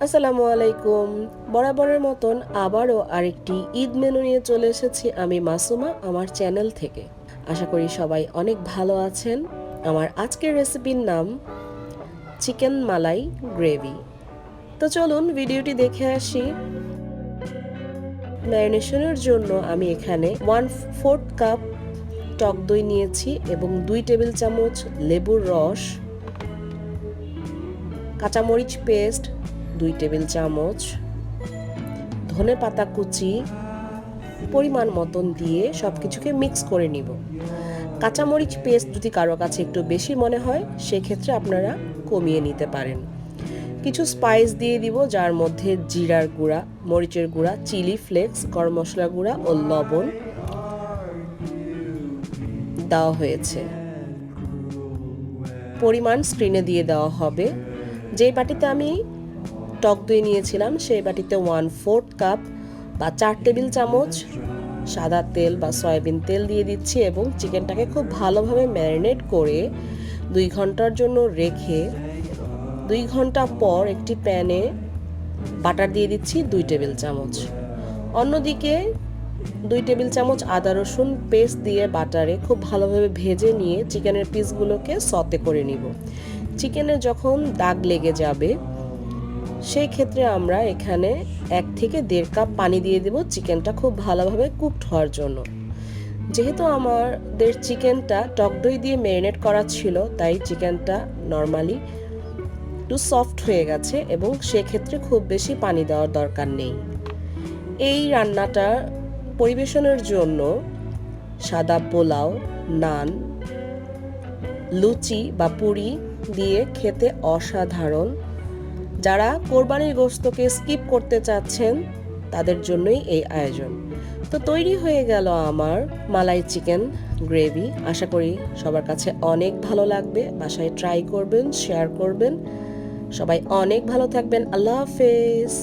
আসসালামু আলাইকুম। বরাবরের মতন আবারও আরেকটি ঈদ মেনু নিয়ে চলে এসেছি আমি মাসুমা আমার চ্যানেল থেকে। আশা করি সবাই অনেক ভালো আছেন। আমার আজকের রেসিপির নাম চিকেন মালাই গ্রেভি। তো চলুন ভিডিওটি দেখে আসি। ম্যারিনেশনের জন্য আমি এখানে 1/4 কাপ টক দই নিয়েছি এবং 2 টেবিল চামচ লেবুর রস, কাঁচামরিচ পেস্ট 2 টেবিল চামচ, ধনে পাতা কুচি পরিমাণ মতন দিয়ে সব কিছুকে মিক্স করে নিব। কাঁচামরিচ পেস্ট যদি কারো কাছে একটু বেশি মনে হয় সেক্ষেত্রে আপনারা কমিয়ে নিতে পারেন। কিছু স্পাইস দিয়ে দিব, যার মধ্যে জিরার গুঁড়া, মরিচের গুঁড়া, চিলি ফ্লেক্স, গরম মশলা গুঁড়া ও লবণ দেওয়া হয়েছে। পরিমাণ স্ক্রিনে দিয়ে দেওয়া হবে। যেই বাটিতে আমি টক দই নিয়েছিলাম সেই বাটিতে 1/4 কাপ বা 4 টেবিল চামচ সাদা তেল বা সয়াবিন তেল দিয়ে দিচ্ছি এবং চিকেনটাকে খুব ভালোভাবে ম্যারিনেট করে 2 ঘন্টার জন্য রেখে 2 ঘন্টা পর একটি প্যানে বাটার দিয়ে দিচ্ছি 2 টেবিল চামচ। অন্যদিকে 2 টেবিল চামচ আদা রসুন পেস্ট দিয়ে বাটারে খুব ভালোভাবে ভেজে নিয়ে চিকেনের পিসগুলোকে সতে করে নিব। চিকেনে যখন দাগ লেগে যাবে সেই ক্ষেত্রে আমরা এখানে 1 থেকে 1.5 কাপ পানি দিয়ে দেব চিকেনটা খুব ভালোভাবে কুকড হওয়ার জন্য। যেহেতু আমাদের চিকেনটা টক দই দিয়ে ম্যারিনেট করা ছিল তাই চিকেনটা নর্মালি একটু সফট হয়ে গেছে এবং সেক্ষেত্রে খুব বেশি পানি দেওয়ার দরকার নেই। এই রান্নাটা পরিবেশনের জন্য সাদা পোলাও, নান, লুচি বা পুরি দিয়ে খেতে অসাধারণ। যারা কোরবানির গোশতকে স্কিপ করতে চাচ্ছেন তাদের জন্যই এই আয়োজন। তো তৈরি হয়ে গেল আমার মালাই চিকেন গ্রেভি। আশা করি সবার কাছে অনেক ভালো লাগবে। বাসায় ট্রাই করবেন, শেয়ার করবেন। সবাই অনেক ভালো থাকবেন। আল্লাহ হাফেজ।